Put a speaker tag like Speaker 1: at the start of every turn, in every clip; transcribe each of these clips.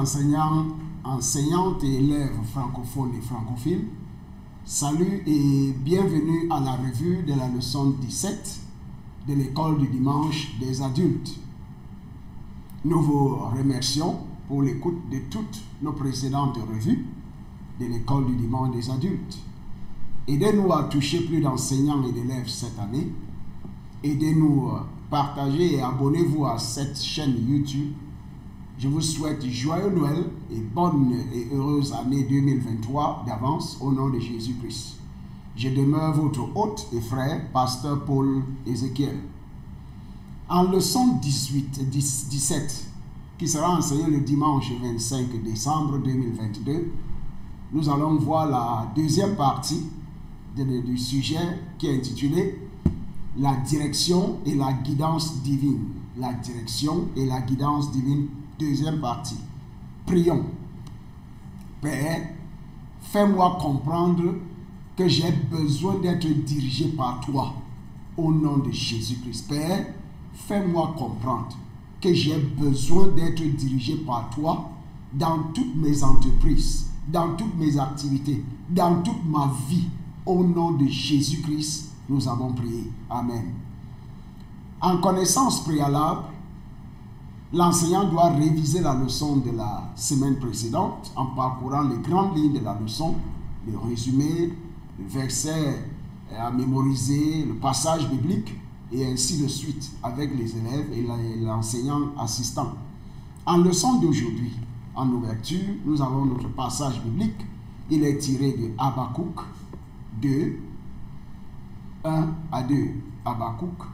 Speaker 1: enseignants, enseignantes et élèves francophones et francophiles, salut et bienvenue à la revue de la leçon 17 de l'école du dimanche des adultes. Nous vous remercions pour l'écoute de toutes nos précédentes revues de l'école du dimanche des adultes. Aidez-nous à toucher plus d'enseignants et d'élèves cette année. Aidez-nous à partager et abonnez-vous à cette chaîne YouTube. Je vous souhaite joyeux Noël et bonne et heureuse année 2023 d'avance au nom de Jésus-Christ. Je demeure votre hôte et frère, pasteur Paul Ézéchiel. En leçon 17, qui sera enseignée le dimanche 25 décembre 2022, nous allons voir la deuxième partie du sujet qui est intitulé « La direction et la guidance divine ». La direction et la guidance divine, deuxième partie. Prions. Père, fais-moi comprendre que j'ai besoin d'être dirigé par toi au nom de Jésus-Christ. Père, fais-moi comprendre que j'ai besoin d'être dirigé par toi dans toutes mes entreprises, dans toutes mes activités, dans toute ma vie. Au nom de Jésus-Christ, nous avons prié. Amen. En connaissance préalable, l'enseignant doit réviser la leçon de la semaine précédente en parcourant les grandes lignes de la leçon, le résumé, le verset à mémoriser, le passage biblique et ainsi de suite avec les élèves et l'enseignant assistant. En leçon d'aujourd'hui, en ouverture, nous avons notre passage biblique. Il est tiré de Habakkuk 2, 1 à 2. Habakkuk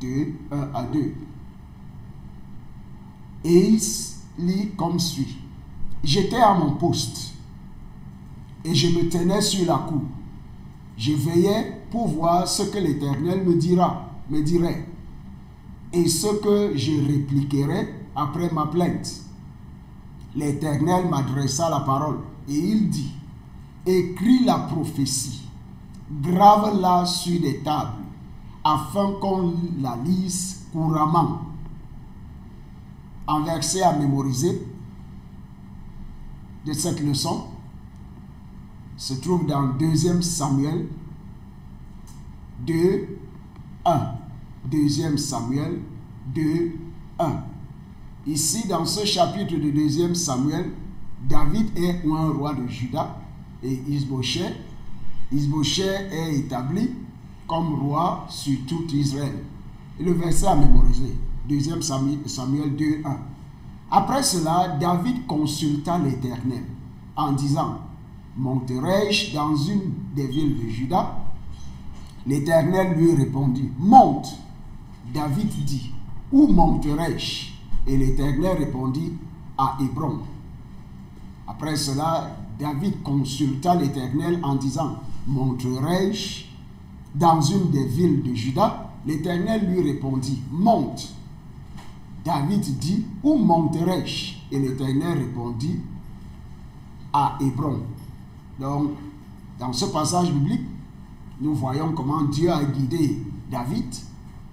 Speaker 1: 2, 1 à 2. Et il lit comme suit. J'étais à mon poste et je me tenais sur la cour. Je veillais pour voir ce que l'Éternel me dirait, et ce que je répliquerais après ma plainte. L'Éternel m'adressa la parole et il dit, écris la prophétie, grave-la sur des tables, afin qu'on la lise couramment. Un verset à mémoriser de cette leçon se trouve dans 2 Samuel 2, 1. 2 Samuel 2, 1. Ici, dans ce chapitre de 2 Samuel, David est un roi de Juda et Isbosheth est établi comme roi sur tout Israël. Et le verset à mémoriser, 2 Samuel 2, 1. Après cela, David consulta l'Éternel en disant, monterai-je dans une des villes de Juda? L'Éternel lui répondit, monte. David dit, où monterai-je? Et l'Éternel répondit, à Hébron. Après cela, David consulta l'Éternel en disant, monterai-je dans une des villes de Juda? L'Éternel lui répondit, monte. David dit, où monterai-je? Et l'Éternel répondit, à Hébron. Donc, dans ce passage biblique, nous voyons comment Dieu a guidé David.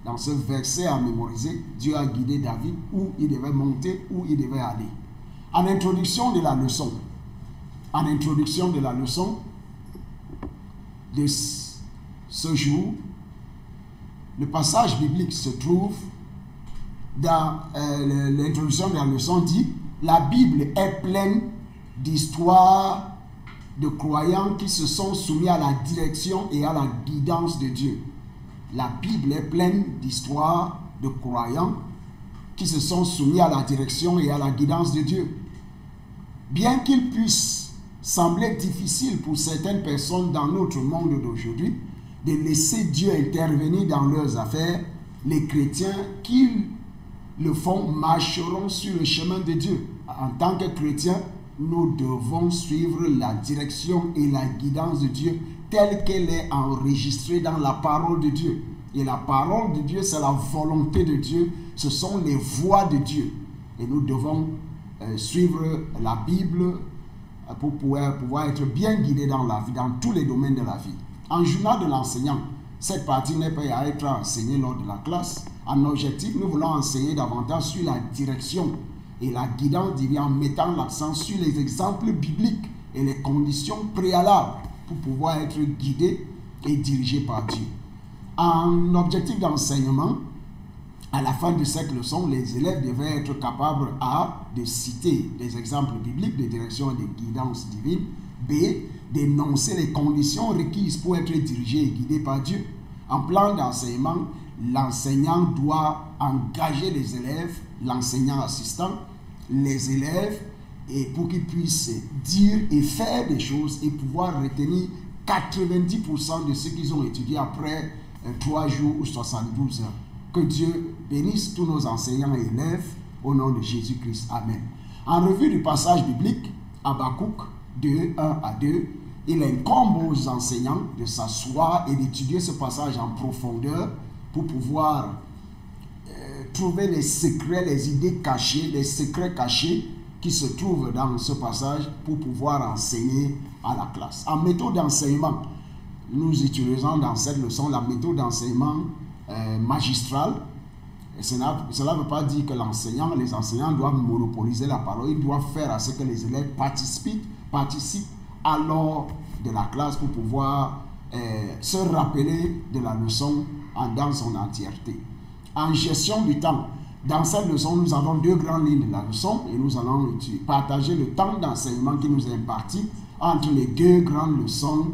Speaker 1: Dans ce verset à mémoriser, Dieu a guidé David où il devait monter, où il devait aller. En introduction de la leçon, de ce jour, le passage biblique se trouve dans l'introduction de la leçon dit, la Bible est pleine d'histoires de croyants qui se sont soumis à la direction et à la guidance de Dieu. La Bible est pleine d'histoires de croyants qui se sont soumis à la direction et à la guidance de Dieu. Bien qu'il puisse sembler difficile pour certaines personnes dans notre monde d'aujourd'hui de laisser Dieu intervenir dans leurs affaires, les chrétiens qui le font marcheront sur le chemin de Dieu. En tant que chrétiens, nous devons suivre la direction et la guidance de Dieu telle qu'elle est enregistrée dans la parole de Dieu. Et la parole de Dieu, c'est la volonté de Dieu, ce sont les voies de Dieu. Et nous devons suivre la Bible pour pouvoir être bien guidés dans la vie, dans tous les domaines de la vie. En journal de l'enseignant, cette partie n'est pas à être enseignée lors de la classe. En objectif, nous voulons enseigner davantage sur la direction et la guidance divine en mettant l'accent sur les exemples bibliques et les conditions préalables pour pouvoir être guidé et dirigé par Dieu. En objectif d'enseignement, à la fin de cette leçon, les élèves devaient être capables A. de citer des exemples bibliques de direction et de guidance divine, B. d'énoncer les conditions requises pour être dirigé et guidé par Dieu. En plan d'enseignement, l'enseignant doit engager les élèves, l'enseignant assistant, les élèves, et pour qu'ils puissent dire et faire des choses et pouvoir retenir 90% de ce qu'ils ont étudié après 3 jours ou 72 heures. Que Dieu bénisse tous nos enseignants et élèves au nom de Jésus-Christ. Amen. En revue du passage biblique, Habakkuk 2, 1 à 2, il incombe aux enseignants de s'asseoir et d'étudier ce passage en profondeur pour pouvoir trouver les secrets, les idées cachées, les secrets cachés qui se trouvent dans ce passage pour pouvoir enseigner à la classe. En méthode d'enseignement, nous utilisons dans cette leçon la méthode d'enseignement magistrale. Cela ne veut pas dire que les enseignants doivent monopoliser la parole. Ils doivent faire à ce que les élèves participent alors de la classe pour pouvoir se rappeler de la leçon dans son entièreté. En gestion du temps, dans cette leçon, nous avons 2 grandes lignes de la leçon et nous allons partager le temps d'enseignement qui nous est imparti entre les 2 grandes leçons,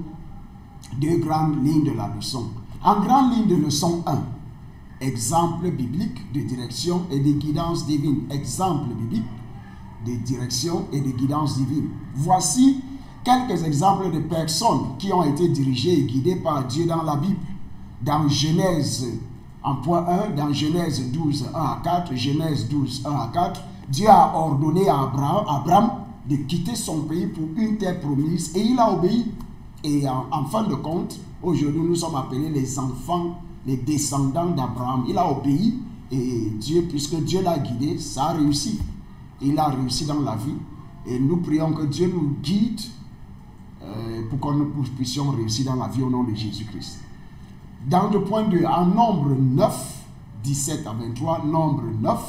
Speaker 1: 2 grandes lignes de la leçon. En grande ligne de leçon 1, exemple biblique de direction et de guidance divine. Exemple biblique de direction et de guidance divine. Voici quelques exemples de personnes qui ont été dirigées et guidées par Dieu dans la Bible. Dans Genèse, en point 1, dans Genèse 12, 1 à 4, Genèse 12, 1 à 4, Dieu a ordonné à Abraham de quitter son pays pour une terre promise et il a obéi. Et en fin de compte, aujourd'hui nous sommes appelés les enfants, les descendants d'Abraham. Il a obéi et Dieu, puisque Dieu l'a guidé, ça a réussi. Il a réussi dans la vie et nous prions que Dieu nous guide pour que nous puissions réussir dans la vie au nom de Jésus-Christ. Dans le point 2, en Nombre 9, 17 à 23, Nombre 9,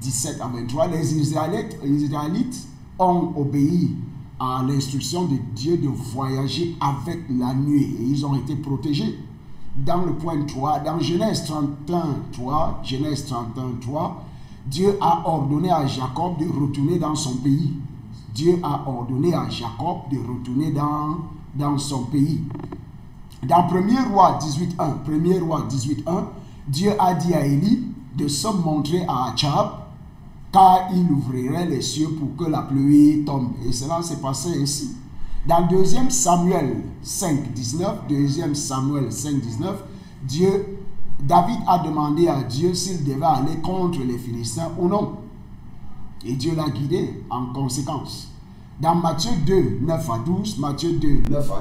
Speaker 1: 17 à 23, les Israélites ont obéi à l'instruction de Dieu de voyager avec la nuée et ils ont été protégés. Dans le point 3, dans Genèse 31, 3, Genèse 31, 3, Dieu a ordonné à Jacob de retourner dans son pays. Dieu a ordonné à Jacob de retourner dans son pays. Dans 1er roi 18.1, Dieu a dit à Élie de se montrer à Achab, car il ouvrirait les cieux pour que la pluie tombe. Et cela s'est passé ainsi. Dans 2 Samuel 5.19, David a demandé à Dieu s'il devait aller contre les Philistins ou non. Et Dieu l'a guidé en conséquence. Dans Matthieu 2, 9 à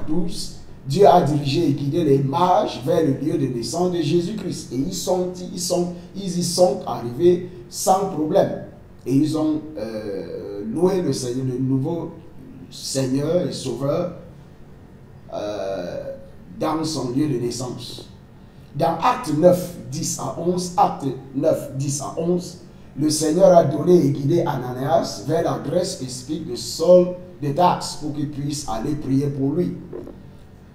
Speaker 1: 12, Dieu a dirigé et guidé les mages vers le lieu de naissance de Jésus-Christ. Et ils y sont arrivés sans problème. Et ils ont loué le Seigneur, le nouveau Seigneur et Sauveur dans son lieu de naissance. Dans Acte 9, 10 à 11, le Seigneur a donné et guidé Ananias vers l'adresse spécifique de Saul de Tarse pour qu'il puisse aller prier pour lui.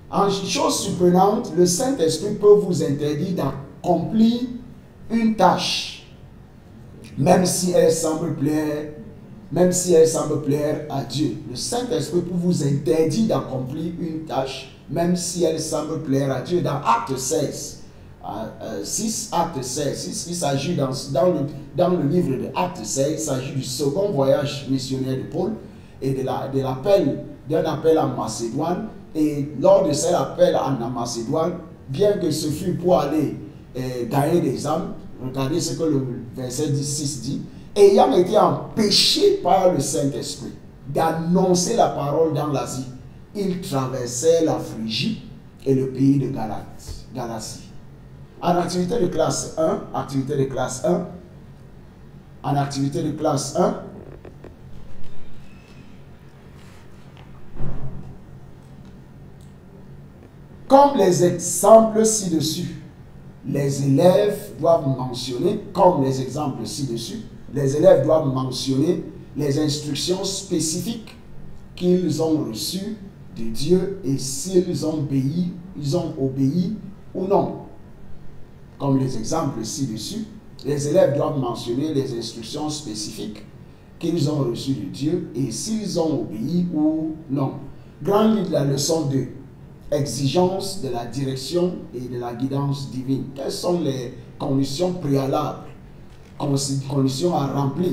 Speaker 1: En chose surprenante, le Saint-Esprit peut vous interdire d'accomplir une tâche, même si elle semble plaire à Dieu. Le Saint-Esprit peut vous interdire d'accomplir une tâche, même si elle semble plaire à Dieu. Dans Acte 16, 6, il s'agit dans le livre de Acte 16, il s'agit du second voyage missionnaire de Paul et d'un appel en Macédoine. Et lors de cet appel en Macédoine, bien que ce fût pour aller gagner des âmes, regardez ce que le verset 6 dit, ayant été empêché par le Saint-Esprit d'annoncer la parole dans l'Asie, il traversait la Phrygie et le pays de Galatie. En activité de classe 1, comme les exemples ci-dessus, les élèves doivent mentionner, comme les exemples ci-dessus, les élèves doivent mentionner les instructions spécifiques qu'ils ont reçues de Dieu et s'ils ont obéi ou non. Comme les exemples ci-dessus, les élèves doivent mentionner les instructions spécifiques qu'ils ont reçues de Dieu et s'ils ont obéi ou non. Grand livre de la leçon 2. Exigence de la direction et de la guidance divine. Quelles sont les conditions préalables, conditions à remplir?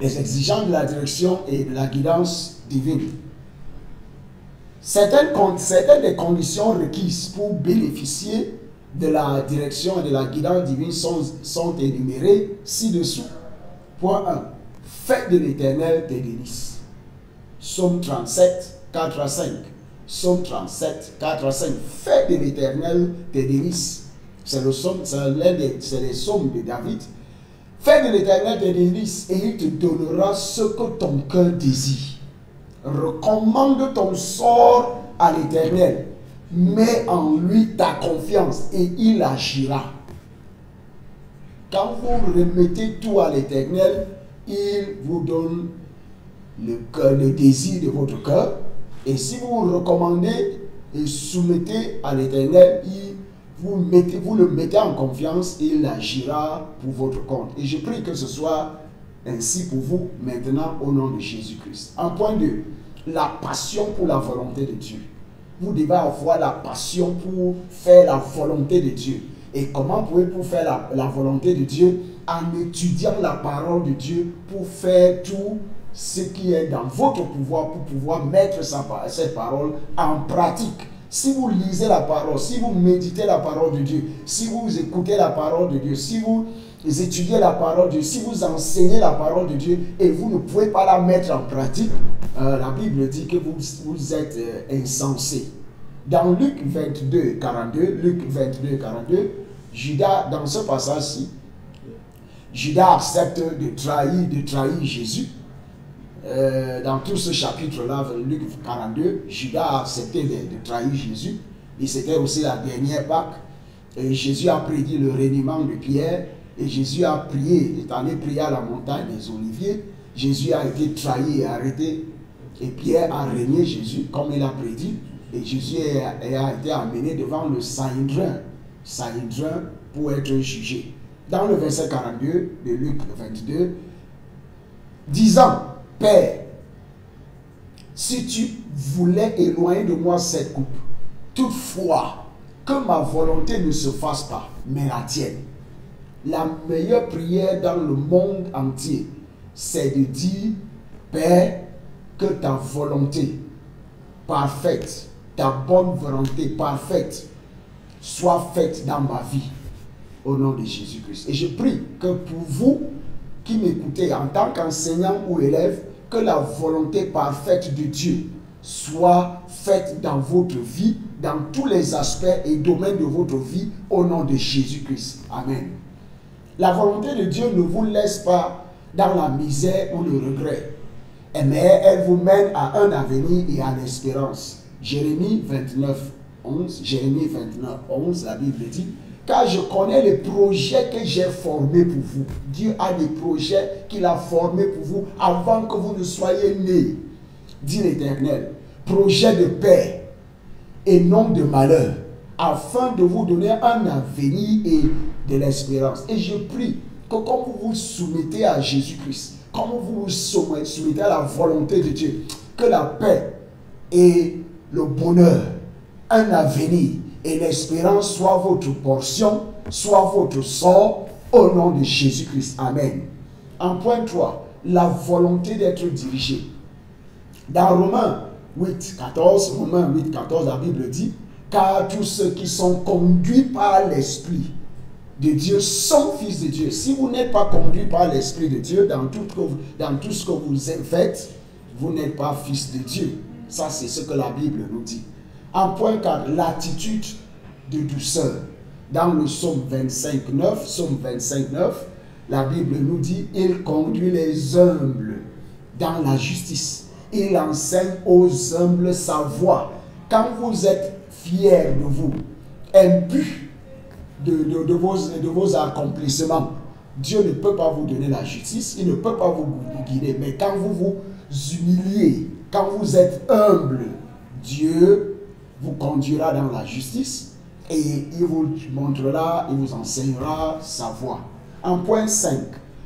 Speaker 1: Les exigences de la direction et de la guidance divine. Certaines des conditions requises pour bénéficier de la direction et de la guidance divine sont énumérées ci-dessous. Point 1. Fais de l'Éternel tes délices. Psaume 37, 4 à 5. Psaume 37, 4 à 5. Fais de l'Éternel tes délices. C'est les psaumes de David. Fais de l'Éternel tes délices et il te donnera ce que ton cœur désire. Recommande ton sort à l'Éternel. Mets en lui ta confiance et il agira. Quand vous remettez tout à l'Éternel, il vous donne le désir de votre cœur. Et si vous vous recommandez et soumettez à l'Éternel, vous le mettez en confiance et il agira pour votre compte. Et je prie que ce soit ainsi pour vous maintenant au nom de Jésus-Christ. En point 2, la passion pour la volonté de Dieu. Vous devez avoir la passion pour faire la volonté de Dieu. Et comment pouvez-vous faire la volonté de Dieu? En étudiant la parole de Dieu pour faire tout ce qui est dans votre pouvoir pour pouvoir mettre cette parole en pratique. Si vous lisez la parole, si vous méditez la parole de Dieu, si vous écoutez la parole de Dieu, si vous étudiez la parole de Dieu, si vous enseignez la parole de Dieu et vous ne pouvez pas la mettre en pratique, la Bible dit que vous êtes insensé. Dans Luc 22, 42, Judas, dans ce passage-ci, Judas accepte de trahir Jésus. Dans tout ce chapitre-là, Luc 42, Judas a accepté de trahir Jésus. Et c'était aussi la dernière Pâque. Et Jésus a prédit le reniement de Pierre. Et Jésus a prié, est allé prier à la montagne des Oliviers. Jésus a été trahi et arrêté. Et Pierre a régné Jésus, comme il a prédit. Et Jésus a été amené devant le Sanhédrin pour être jugé. Dans le verset 42 de Luc 22, disant, Père, si tu voulais éloigner de moi cette coupe, toutefois, que ma volonté ne se fasse pas, mais la tienne. La meilleure prière dans le monde entier, c'est de dire, Père, que ta volonté parfaite, ta bonne volonté parfaite, soit faite dans ma vie, au nom de Jésus-Christ. Et je prie que pour vous qui m'écoutez en tant qu'enseignant ou élève, que la volonté parfaite de Dieu soit faite dans votre vie, dans tous les aspects et domaines de votre vie, au nom de Jésus-Christ. Amen. La volonté de Dieu ne vous laisse pas dans la misère ou le regret, mais elle vous mène à un avenir et à l'espérance. Jérémie 29, 11, la Bible dit, car je connais les projets que j'ai formés pour vous. Dieu a des projets qu'il a formés pour vous avant que vous ne soyez nés, dit l'Éternel. Projet de paix et non de malheur, afin de vous donner un avenir et de l'espérance. Et je prie que comme vous vous soumettez à Jésus-Christ, comme vous vous soumettez à la volonté de Dieu, que la paix et le bonheur, un avenir et l'espérance soit votre portion, soit votre sort, au nom de Jésus-Christ. Amen. En point 3, la volonté d'être dirigé. Dans Romains 8, 14, la Bible dit, car tous ceux qui sont conduits par l'Esprit de Dieu sont fils de Dieu. Si vous n'êtes pas conduit par l'Esprit de Dieu dans tout ce que vous faites, vous n'êtes pas fils de Dieu. Ça, c'est ce que la Bible nous dit. En point 4, l'attitude de douceur. Dans le psaume 25, 9, la Bible nous dit, il conduit les humbles dans la justice. Il enseigne aux humbles sa voie. Quand vous êtes fiers de vous, imbus de vos accomplissements, Dieu ne peut pas vous donner la justice, il ne peut pas vous guider. Mais quand vous vous humiliez, quand vous êtes humble, Dieu vous conduira dans la justice et il vous montrera, il vous enseignera sa voie. En point 5,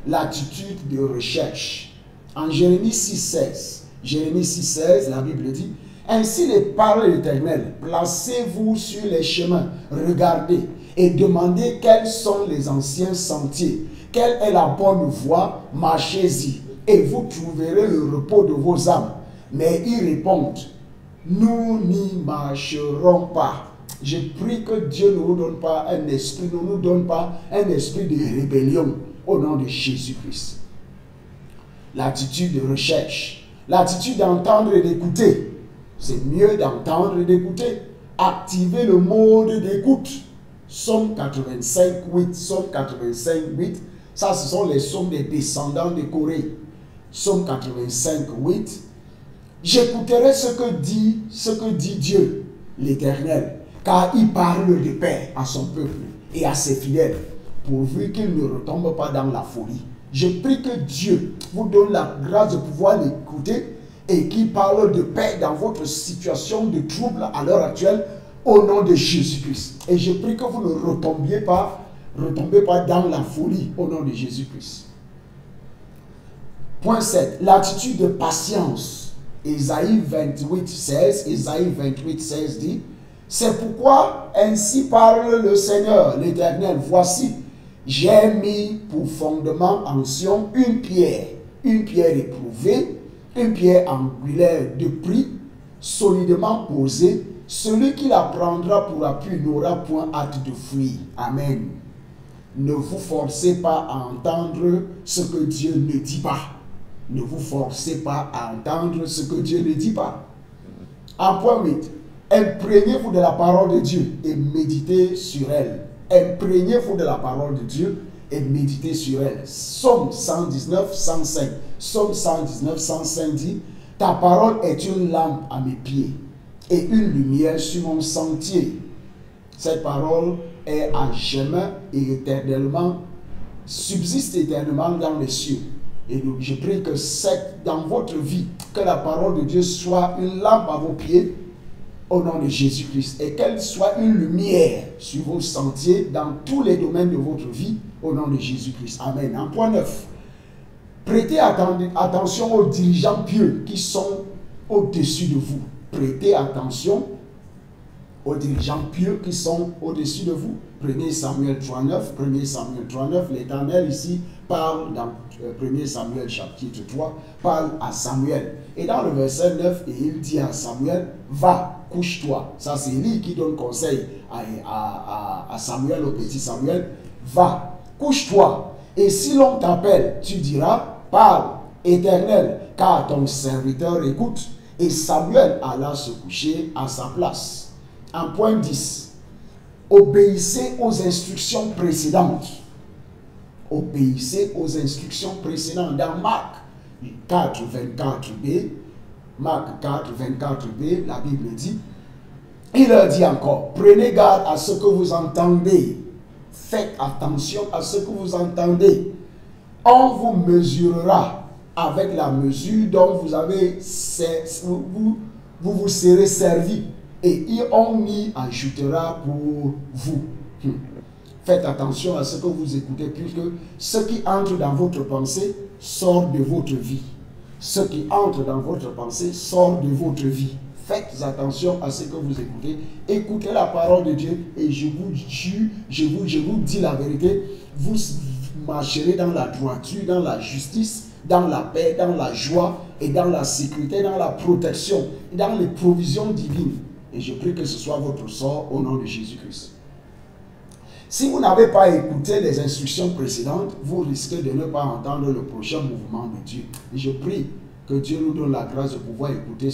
Speaker 1: l'attitude de recherche. En Jérémie 6,16, la Bible dit: ainsi les paroles de l'Éternel, placez-vous sur les chemins, regardez et demandez quels sont les anciens sentiers, quelle est la bonne voie, marchez-y et vous trouverez le repos de vos âmes. Mais ils répondent: nous n'y marcherons pas. Je prie que Dieu ne nous donne pas un esprit, ne nous donne pas un esprit de rébellion au nom de Jésus-Christ. L'attitude de recherche, l'attitude d'entendre et d'écouter. C'est mieux d'entendre et d'écouter. Activez le mode d'écoute. Psaume 85, 8. Psaume 85, 8. Ça, ce sont les psaumes des descendants de Corée. Psaume 85, 8. J'écouterai ce que dit Dieu, l'Éternel, car il parle de paix à son peuple et à ses fidèles, pourvu qu'il ne retombe pas dans la folie. Je prie que Dieu vous donne la grâce de pouvoir l'écouter et qu'il parle de paix dans votre situation de trouble à l'heure actuelle au nom de Jésus-Christ. Et je prie que vous ne retombez pas dans la folie au nom de Jésus-Christ. Point 7. L'attitude de patience. Ésaïe 28, 16 dit: c'est pourquoi ainsi parle le Seigneur, l'Éternel. Voici, j'ai mis pour fondement en Sion une pierre éprouvée, une pierre angulaire de prix, solidement posée. Celui qui la prendra pour appui n'aura point hâte de fuir. Amen. Ne vous forcez pas à entendre ce que Dieu ne dit pas. Ne vous forcez pas à entendre ce que Dieu ne dit pas. En point 8, imprégnez-vous de la parole de Dieu et méditez sur elle. Imprégnez-vous de la parole de Dieu et méditez sur elle. Psaume 119, 105. Psaume 119, 105 dit: ta parole est une lampe à mes pieds et une lumière sur mon sentier. Cette parole est à jamais et éternellement, subsiste éternellement dans les cieux. Et donc, je prie que dans votre vie, que la parole de Dieu soit une lampe à vos pieds au nom de Jésus-Christ et qu'elle soit une lumière sur vos sentiers dans tous les domaines de votre vie au nom de Jésus-Christ. Amen. En point 9, prêtez attention aux dirigeants pieux qui sont au-dessus de vous. Prêtez attention aux dirigeants pieux qui sont au-dessus de vous. 1 Samuel 39, l'Éternel ici parle dans 1 Samuel chapitre 3, parle à Samuel. Et dans le verset 9, il dit à Samuel: va, couche-toi. Ça, c'est Élie qui donne conseil à Samuel, au petit Samuel. Va, couche-toi. Et si l'on t'appelle, tu diras: parle, Éternel, car ton serviteur écoute. Et Samuel alla se coucher à sa place. En point 10, obéissez aux instructions précédentes. Obéissez aux instructions précédentes. Dans Marc 4, 24b, la Bible dit, il leur dit encore: prenez garde à ce que vous entendez. Faites attention à ce que vous entendez. On vous mesurera avec la mesure dont vous vous serez servi. Et on y ajoutera pour vous. Faites attention à ce que vous écoutez, puisque ce qui entre dans votre pensée sort de votre vie. Ce qui entre dans votre pensée sort de votre vie. Faites attention à ce que vous écoutez. Écoutez la parole de Dieu et je vous dis la vérité. Vous marcherez dans la droiture, dans la justice, dans la paix, dans la joie et dans la sécurité, dans la protection, dans les provisions divines. Et je prie que ce soit votre sort au nom de Jésus-Christ. Si vous n'avez pas écouté les instructions précédentes, vous risquez de ne pas entendre le prochain mouvement de Dieu. Et je prie que Dieu nous donne la grâce de pouvoir écouter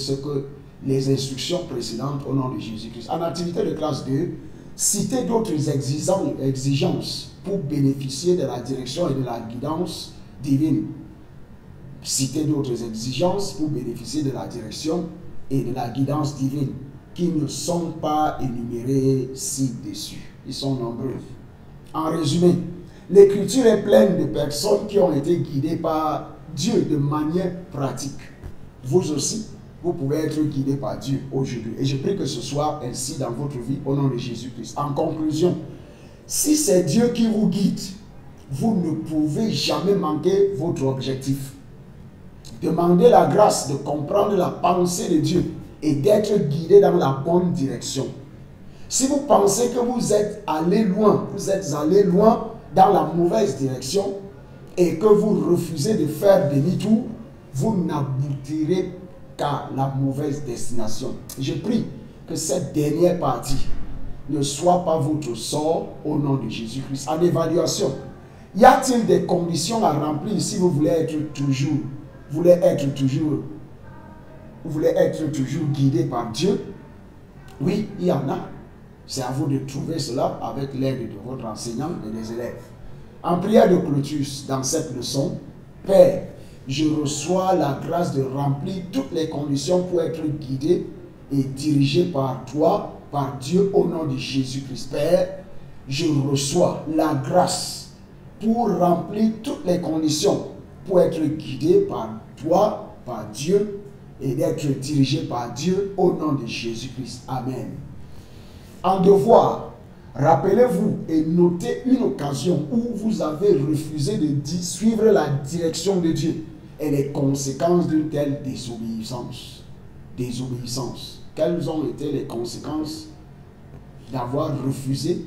Speaker 1: les instructions précédentes au nom de Jésus-Christ. En activité de classe 2, citez d'autres exigences pour bénéficier de la direction et de la guidance divine. Citez d'autres exigences pour bénéficier de la direction et de la guidance divine, qui ne sont pas énumérés ci-dessus. Ils sont nombreux. En résumé, L'écriture est pleine de personnes qui ont été guidées par Dieu de manière pratique. Vous aussi, vous pouvez être guidé par Dieu aujourd'hui. Et je prie que ce soit ainsi dans votre vie au nom de Jésus-Christ. En conclusion, si c'est Dieu qui vous guide, vous ne pouvez jamais manquer votre objectif. Demandez la grâce de comprendre la pensée de Dieu et d'être guidé dans la bonne direction. Si vous pensez que vous êtes allé loin dans la mauvaise direction et que vous refusez de faire demi-tour, vous n'aboutirez qu'à la mauvaise destination. Je prie que cette dernière partie ne soit pas votre sort au nom de Jésus-Christ. En évaluation, y a-t-il des conditions à remplir si vous voulez être toujours guidé par Dieu? Oui, il y en a. C'est à vous de trouver cela avec l'aide de votre enseignant et des élèves. En prière de clôture, dans cette leçon, Père, je reçois la grâce de remplir toutes les conditions pour être guidé et dirigé par toi, par Dieu, au nom de Jésus-Christ. Père, je reçois la grâce pour remplir toutes les conditions pour être guidé par toi, par Dieu, et d'être dirigé par Dieu au nom de Jésus-Christ. Amen. En devoir, rappelez-vous et notez une occasion où vous avez refusé de suivre la direction de Dieu et les conséquences d'une telle désobéissance. Quelles ont été les conséquences d'avoir refusé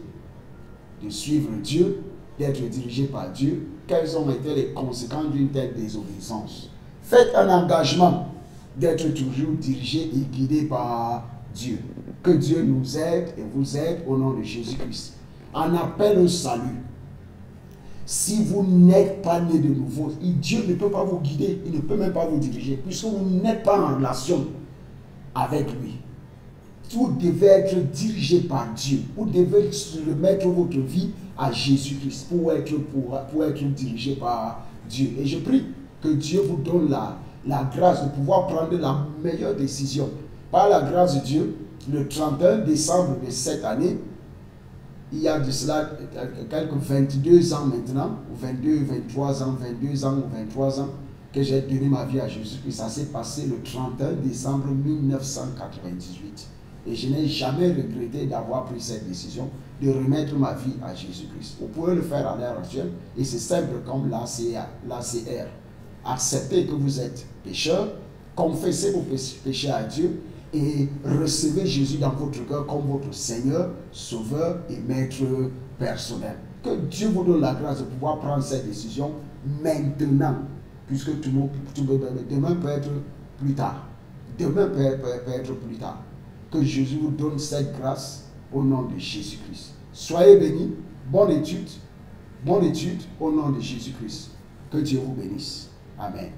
Speaker 1: de suivre Dieu, d'être dirigé par Dieu? Quelles ont été les conséquences d'une telle désobéissance? Faites un engagement d'être toujours dirigé et guidé par Dieu. Que Dieu nous aide et vous aide au nom de Jésus-Christ. En appel au salut, si vous n'êtes pas né de nouveau, Dieu ne peut pas vous guider, il ne peut même pas vous diriger, puisque vous n'êtes pas en relation avec lui. Vous devez être dirigé par Dieu. Vous devez remettre votre vie à Jésus-Christ pour être dirigé par Dieu. Et je prie que Dieu vous donne la grâce de pouvoir prendre la meilleure décision. Par la grâce de Dieu, le 31 décembre de cette année, il y a de cela quelques 22 ans maintenant, ou 22 ans, ou 23 ans, que j'ai donné ma vie à Jésus-Christ. Ça s'est passé le 31 décembre 1998. Et je n'ai jamais regretté d'avoir pris cette décision de remettre ma vie à Jésus-Christ. Vous pouvez le faire à l'heure actuelle et c'est simple comme l'ACR. Acceptez que vous êtes pécheur, confessez vos péchés à Dieu et recevez Jésus dans votre cœur comme votre Seigneur, Sauveur et Maître personnel. Que Dieu vous donne la grâce de pouvoir prendre cette décision maintenant, puisque demain peut être plus tard. Demain peut être plus tard. Que Jésus vous donne cette grâce au nom de Jésus-Christ. Soyez bénis. Bonne étude au nom de Jésus-Christ. Que Dieu vous bénisse. Amen.